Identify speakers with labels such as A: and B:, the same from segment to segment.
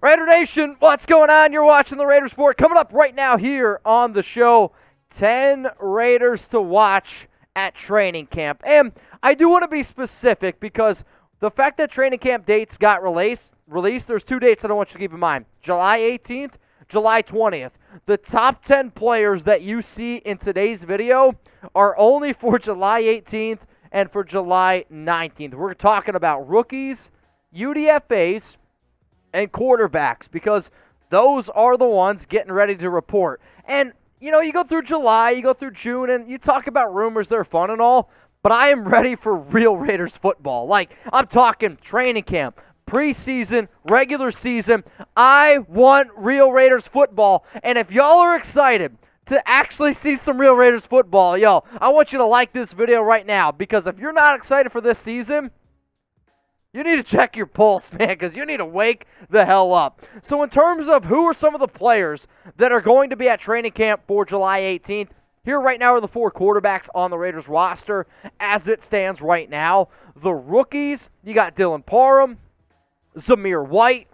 A: Raider Nation, what's going on? You're watching the Raiders Report. Coming up right now here on the show, 10 Raiders to watch at training camp. And I do want to be specific because the fact that training camp dates got released, there's two dates that I want you to keep in mind. July 18th, July 20th. The top 10 players that you see in today's video are only for July 18th and for July 19th. We're talking about rookies, UDFAs, and quarterbacks because those are the ones getting ready to report. And, you know, you go through July, you go through June, and you talk about rumors, they're fun and all, but I am ready for real Raiders football. Like, I'm talking training camp, preseason, regular season. I want real Raiders football. And if y'all are excited to actually see some real Raiders football, yo, I want you to like this video right now because if you're not excited for this season, you need to check your pulse, man, because you need to wake the hell up. So in terms of who are some of the players that are going to be at training camp for July 18th, here right now are the four quarterbacks on the Raiders roster as it stands right now. The rookies, you got Dylan Parham, Zamir White,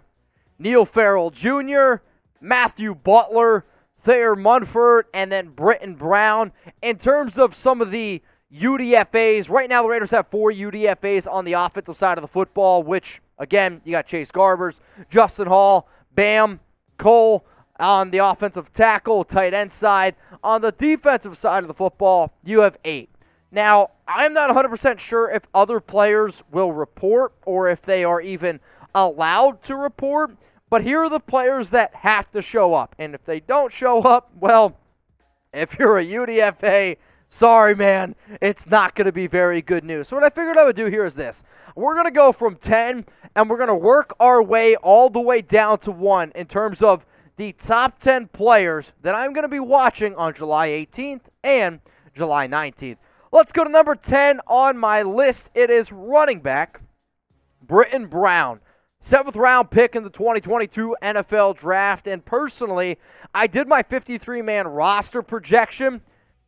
A: Neil Farrell Jr., Matthew Butler, Thayer Munford, and then Brittain Brown. In terms of some of the UDFAs, right now the Raiders have 4 UDFAs on the offensive side of the football, which, again, you got Chase Garbers, Justin Hall, Bam, Cole on the offensive tackle, tight end side. On the defensive side of the football, you have 8. Now, I'm not 100% sure if other players will report or if they are even allowed to report, but here are the players that have to show up. And if they don't show up, well, if you're a UDFA, sorry, man, it's not going to be very good news. So what I figured I would do here is this. We're going to go from 10, and we're going to work our way all the way down to 1 in terms of the top 10 players that I'm going to be watching on July 18th and July 19th. Let's go to number 10 on my list. It is running back Brittain Brown. 7th round pick in the 2022 NFL Draft. And personally, I did my 53-man roster projection.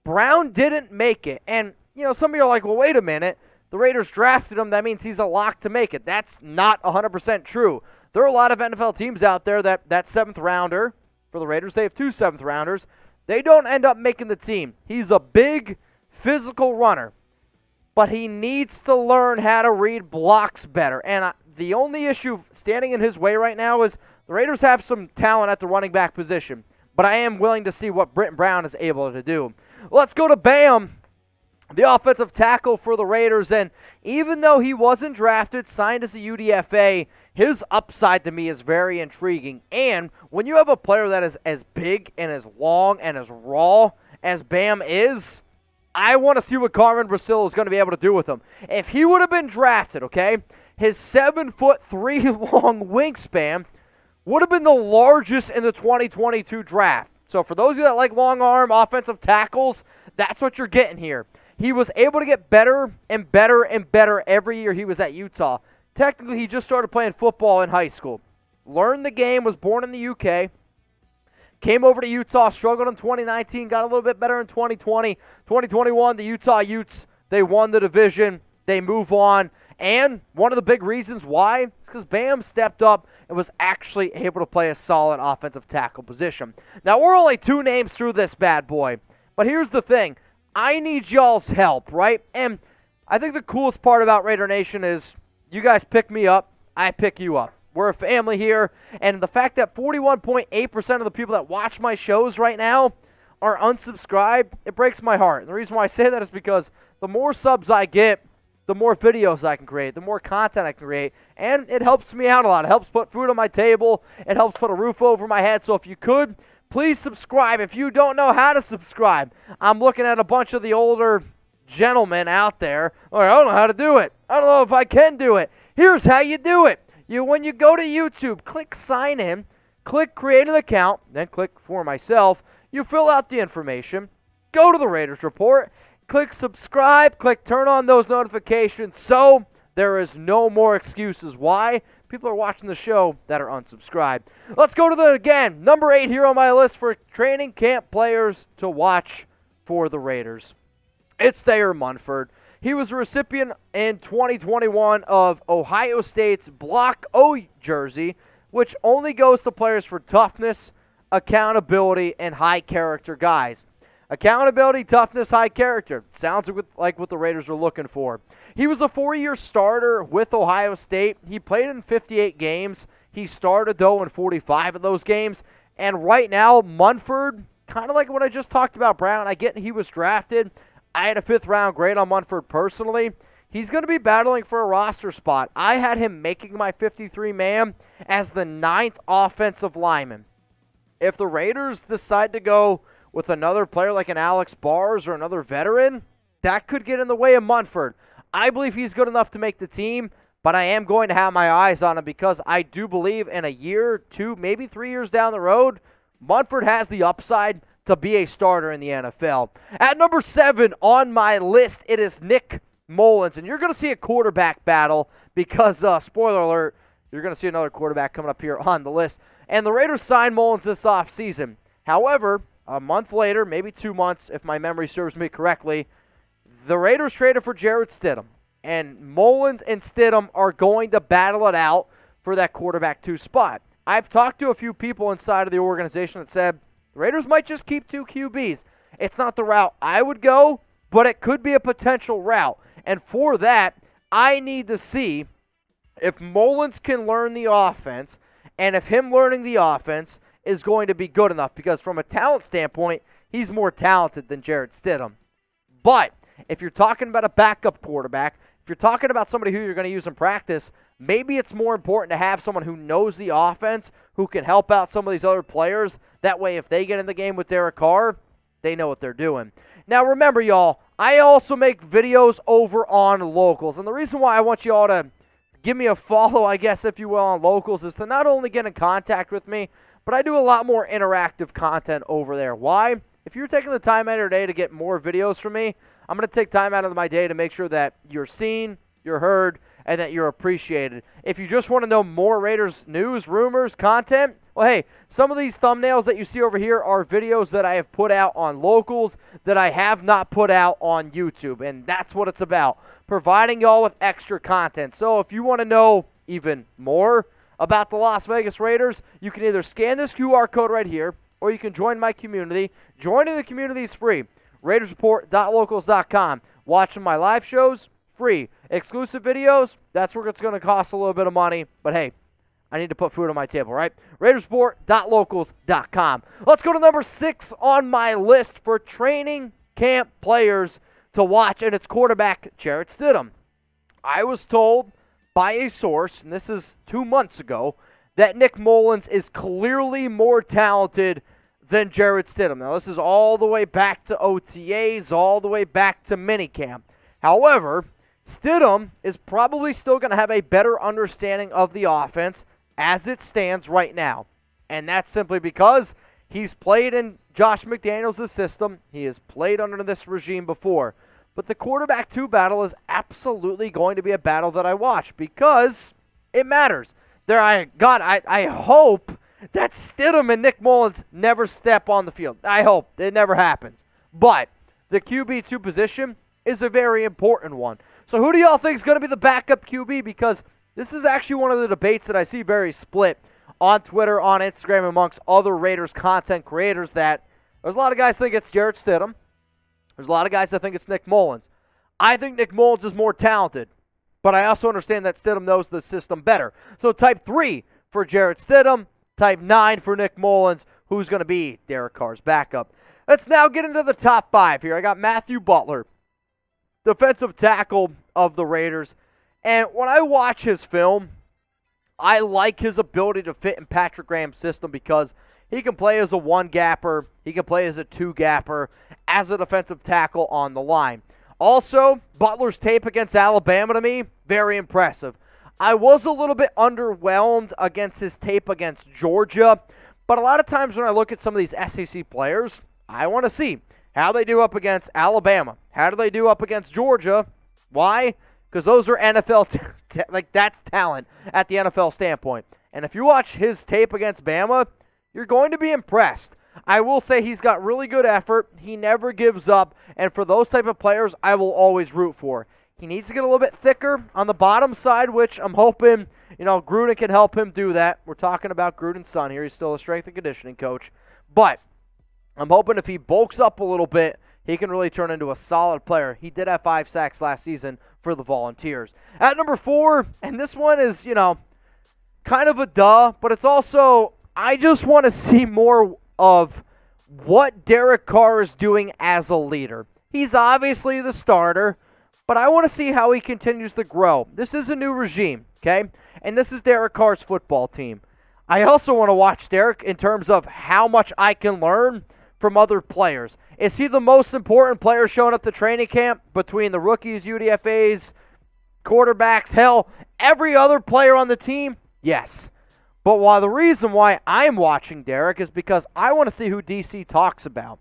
A: Brown didn't make it. And, you know, some of you are like, well, wait a minute. The Raiders drafted him. That means he's a lock to make it. That's not 100% true. There are a lot of NFL teams out there that 7th rounder, for the Raiders, they have 2 7th rounders. They don't end up making the team. He's a big, physical runner. But he needs to learn how to read blocks better. And the only issue standing in his way right now is the Raiders have some talent at the running back position. But I am willing to see what Brittain Brown is able to do. Let's go to Bam, the offensive tackle for the Raiders. And even though he wasn't drafted, signed as a UDFA, his upside to me is very intriguing. And when you have a player that is as big and as long and as raw as Bam is, I want to see what Carmen Brasillo is going to be able to do with him. If he would have been drafted, okay, his 7'3" long wingspan would have been the largest in the 2022 draft. So for those of you that like long arm offensive tackles, that's what you're getting here. He was able to get better and better and better every year he was at Utah. Technically, he just started playing football in high school. Learned the game, was born in the UK. Came over to Utah, struggled in 2019, got a little bit better in 2020. 2021, the Utah Utes, they won the division. They move on. And one of the big reasons why is because Bam stepped up and was actually able to play a solid offensive tackle position. Now, we're only 2 names through this bad boy. But here's the thing. I need y'all's help, right? And I think the coolest part about Raider Nation is you guys pick me up, I pick you up. We're a family here, and the fact that 41.8% of the people that watch my shows right now are unsubscribed, it breaks my heart. And the reason why I say that is because the more subs I get, the more videos I can create, the more content I can create, and it helps me out a lot. It helps put food on my table. It helps put a roof over my head. So if you could, please subscribe. If you don't know how to subscribe, I'm looking at a bunch of the older gentlemen out there. I don't know how to do it. I don't know if I can do it. Here's how you do it. When you go to YouTube, click sign in, click create an account, then click for myself. You fill out the information, go to the Raiders Report, click subscribe, click turn on those notifications so there is no more excuses why people are watching the show that are unsubscribed. Let's go to again, number 8 here on my list for training camp players to watch for the Raiders. It's Thayer Munford. He was a recipient in 2021 of Ohio State's Block O jersey, which only goes to players for toughness, accountability, and high character guys. Accountability, toughness, high character. Sounds like what the Raiders are looking for. He was a 4-year starter with Ohio State. He played in 58 games. He started, though, in 45 of those games. And right now, Munford, kind of like what I just talked about Brown, I get he was drafted. I had a 5th-round grade on Munford personally. He's going to be battling for a roster spot. I had him making my 53-man as the 9th offensive lineman. If the Raiders decide to go with another player like an Alex Bars or another veteran, that could get in the way of Munford. I believe he's good enough to make the team, but I am going to have my eyes on him because I do believe in a year, 2, maybe 3 years down the road, Munford has the upside to be a starter in the NFL. At number 7 on my list, it is Nick Mullens, and you're going to see a quarterback battle because, spoiler alert, you're going to see another quarterback coming up here on the list. And the Raiders signed Mullens this offseason. However, a month later, maybe 2 months, if my memory serves me correctly, the Raiders traded for Jarrett Stidham. And Mullens and Stidham are going to battle it out for that quarterback 2 spot. I've talked to a few people inside of the organization that said the Raiders might just keep 2 QBs. It's not the route I would go, but it could be a potential route. And for that, I need to see if Mullens can learn the offense, and if him learning the offense is going to be good enough, because from a talent standpoint, he's more talented than Jarrett Stidham. But if you're talking about a backup quarterback, if you're talking about somebody who you're going to use in practice, maybe it's more important to have someone who knows the offense, who can help out some of these other players. That way, if they get in the game with Derek Carr, they know what they're doing. Now, remember, y'all, I also make videos over on Locals. And the reason why I want you all to give me a follow, I guess, if you will, on Locals is to not only get in contact with me, but I do a lot more interactive content over there. Why? If you're taking the time out of your day to get more videos from me, I'm going to take time out of my day to make sure that you're seen, you're heard, and that you're appreciated. If you just want to know more Raiders news, rumors, content, well, hey, some of these thumbnails that you see over here are videos that I have put out on Locals that I have not put out on YouTube, and that's what it's about, providing y'all with extra content. So if you want to know even more about the Las Vegas Raiders, you can either scan this QR code right here, or you can join my community. Joining the community is free. RaidersReport.locals.com. Watching my live shows, free. Exclusive videos, that's where it's going to cost a little bit of money. But hey, I need to put food on my table, right? RaidersReport.locals.com. Let's go to number 6 on my list for training camp players to watch, and it's quarterback Jarrett Stidham. I was told by a source, and this is 2 months ago, that Nick Mullens is clearly more talented than Jarrett Stidham. Now, this is all the way back to OTAs, all the way back to minicamp. However, Stidham is probably still going to have a better understanding of the offense as it stands right now. And that's simply because he's played in Josh McDaniels' system. He has played under this regime before. But the quarterback 2 battle is absolutely going to be a battle that I watch because it matters. I hope that Stidham and Nick Mullens never step on the field. I hope. It never happens. But the QB2 position is a very important one. So who do y'all think is going to be the backup QB? Because this is actually one of the debates that I see very split on Twitter, on Instagram, amongst other Raiders content creators, that there's a lot of guys think it's Jarrett Stidham. There's a lot of guys that think it's Nick Mullens. I think Nick Mullens is more talented, but I also understand that Stidham knows the system better. So type 3 for Jarrett Stidham, type 9 for Nick Mullens, who's going to be Derek Carr's backup. Let's now get into the top 5 here. I got Matthew Butler, defensive tackle of the Raiders. And when I watch his film, I like his ability to fit in Patrick Graham's system because he can play as a 1-gapper, he can play as a 2-gapper, as a defensive tackle on the line. Also, Butler's tape against Alabama to me, very impressive. I was a little bit underwhelmed against his tape against Georgia, but a lot of times when I look at some of these SEC players, I want to see how they do up against Alabama. How do they do up against Georgia? Why? Because those are NFL, that's talent at the NFL standpoint. And if you watch his tape against Bama, you're going to be impressed. I will say he's got really good effort. He never gives up. And for those type of players, I will always root for. He needs to get a little bit thicker on the bottom side, which I'm hoping, Gruden can help him do that. We're talking about Gruden's son here. He's still a strength and conditioning coach. But I'm hoping if he bulks up a little bit, he can really turn into a solid player. He did have 5 sacks last season for the Volunteers. At number 4, and this one is, kind of a duh, but it's also, I just want to see more of what Derek Carr is doing as a leader. He's obviously the starter, but I want to see how he continues to grow. This is a new regime, okay? And this is Derek Carr's football team. I also want to watch Derek in terms of how much I can learn from other players. Is he the most important player showing up to training camp between the rookies, UDFAs, quarterbacks, hell, every other player on the team? Yes. But the reason why I'm watching Derek is because I want to see who DC talks about.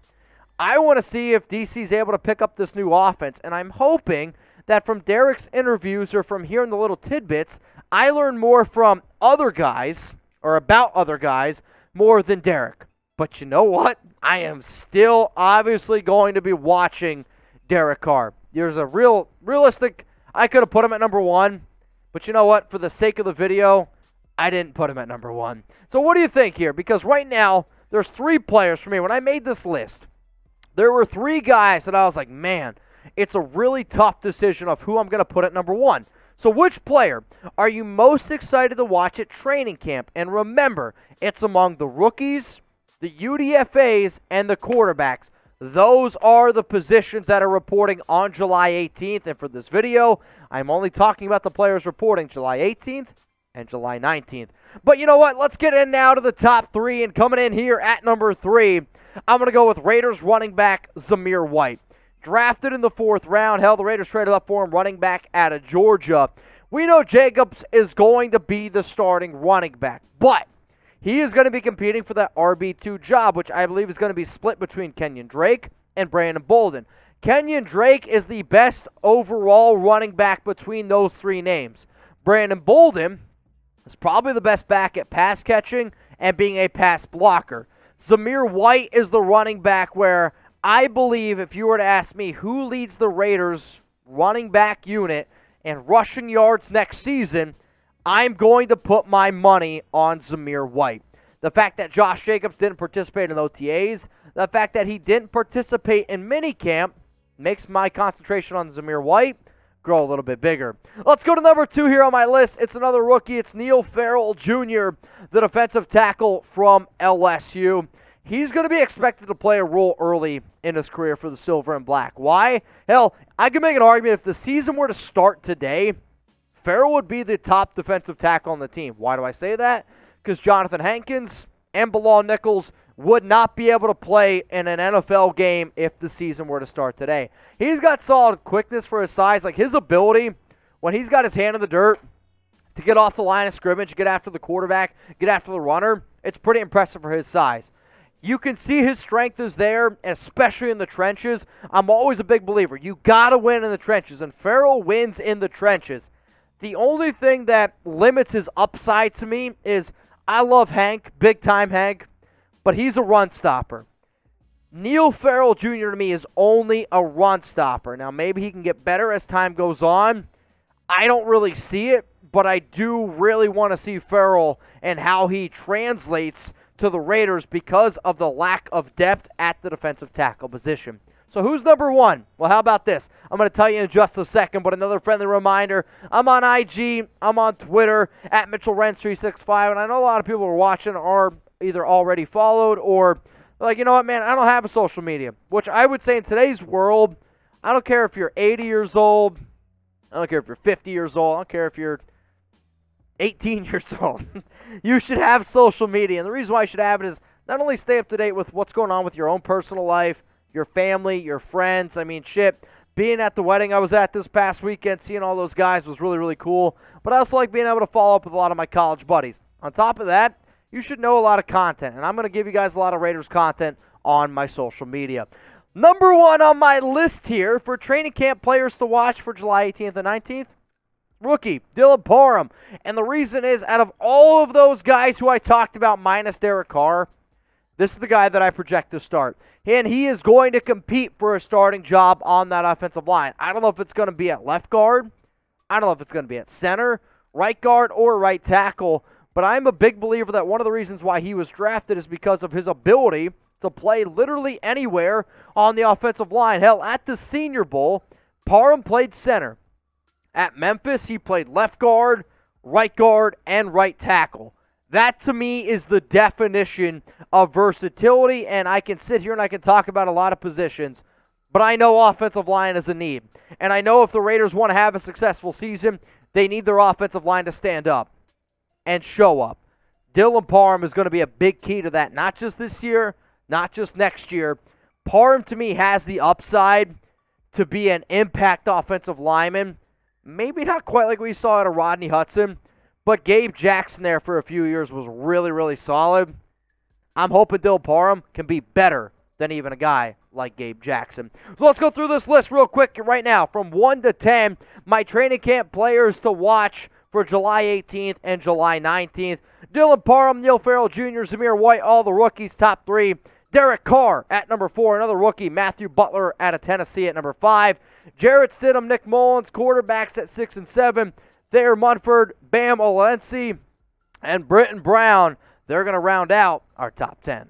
A: I want to see if DC's able to pick up this new offense, and I'm hoping that from Derek's interviews or from hearing the little tidbits, I learn more from other guys or about other guys more than Derek. But you know what? I am still obviously going to be watching Derek Carr. There's a realistic, I could have put him at number 1, but you know what? For the sake of the video, I didn't put him at number 1. So what do you think here? Because right now, there's 3 players for me. When I made this list, there were 3 guys that I was like, man, it's a really tough decision of who I'm going to put at number 1. So which player are you most excited to watch at training camp? And remember, it's among the rookies, the UDFAs, and the quarterbacks. Those are the positions that are reporting on July 18th. And for this video, I'm only talking about the players reporting July 18th and July 19th. But you know what? Let's get in now to the top 3. And coming in here at number 3, I'm going to go with Raiders running back Zamir White. Drafted in the 4th round. Hell, the Raiders traded up for him, running back out of Georgia. We know Jacobs is going to be the starting running back, but he is going to be competing for that RB2 job, which I believe is going to be split between Kenyon Drake and Brandon Bolden. Kenyon Drake is the best overall running back between those 3 names. Brandon Bolden is probably the best back at pass catching and being a pass blocker. Zamir White is the running back where I believe if you were to ask me who leads the Raiders running back unit and rushing yards next season, I'm going to put my money on Zamir White. The fact that Josh Jacobs didn't participate in OTAs, the fact that he didn't participate in minicamp makes my concentration on Zamir White grow a little bit bigger. Let's go to number 2 here on my list. It's another rookie. It's Neil Farrell Jr., the defensive tackle from LSU. He's going to be expected to play a role early in his career for the Silver and Black. Why? Hell, I can make an argument if the season were to start today, Farrell would be the top defensive tackle on the team. Why do I say that? Because Jonathan Hankins and Bilal Nichols would not be able to play in an NFL game if the season were to start today. He's got solid quickness for his size. Like his ability, when he's got his hand in the dirt, to get off the line of scrimmage, get after the quarterback, get after the runner, it's pretty impressive for his size. You can see his strength is there, especially in the trenches. I'm always a big believer. You got to win in the trenches, and Farrell wins in the trenches. The only thing that limits his upside to me is I love Hank, big-time Hank, but he's a run stopper. Neil Farrell Jr. to me is only a run stopper. Now, maybe he can get better as time goes on. I don't really see it, but I do really want to see Farrell and how he translates to the Raiders because of the lack of depth at the defensive tackle position. So who's number 1? Well, how about this? I'm going to tell you in just a second, but another friendly reminder, I'm on IG, I'm on Twitter, at Mitchell Renz 365, and I know a lot of people are watching are either already followed or like, you know what, man, I don't have a social media, which I would say in today's world, I don't care if you're 80 years old, I don't care if you're 50 years old, I don't care if you're 18 years old. You should have social media. And the reason why you should have it is not only stay up to date with what's going on with your own personal life, your family, your friends. I mean, shit, being at the wedding I was at this past weekend, seeing all those guys was really, really cool. But I also like being able to follow up with a lot of my college buddies. On top of that, you should know a lot of content. And I'm going to give you guys a lot of Raiders content on my social media. Number 1 on my list here for training camp players to watch for July 18th and 19th, rookie, Dylan Parham. And the reason is, out of all of those guys who I talked about minus Derek Carr, This is the guy that I project to start. And he is going to compete for a starting job on that offensive line. I don't know if it's going to be at left guard. I don't know if it's going to be at center, right guard, or right tackle. But I'm a big believer that one of the reasons why he was drafted is because of his ability to play literally anywhere on the offensive line. Hell, at the Senior Bowl, Parham played center. At Memphis, he played left guard, and right tackle. That, to me, is the definition of versatility, and I can sit here and I can talk about a lot of positions, but I know offensive line is a need. And I know if the Raiders want to have a successful season, they need their offensive line to stand up and show up. Dylan Parham is going to be a big key to that, not just this year, not just next year. Parham, to me, has the upside to be an impact offensive lineman. Maybe not quite like we saw out of Rodney Hudson, but Gabe Jackson there for a few years was really, really solid. I'm hoping Dylan Parham can be better than even a guy like Gabe Jackson. So let's go through this list real quick right now. From 1 to 10, my training camp players to watch for July 18th and July 19th. Dylan Parham, Neil Farrell Jr., Zamir White, all the rookies, top 3. Derek Carr at number 4, another rookie. Matthew Butler out of Tennessee at number 5. Jarrett Stidham, Nick Mullens, quarterbacks at 6 and 7. Thayer Munford, Olaseni, and Brittain Brown. They're going to round out our top 10.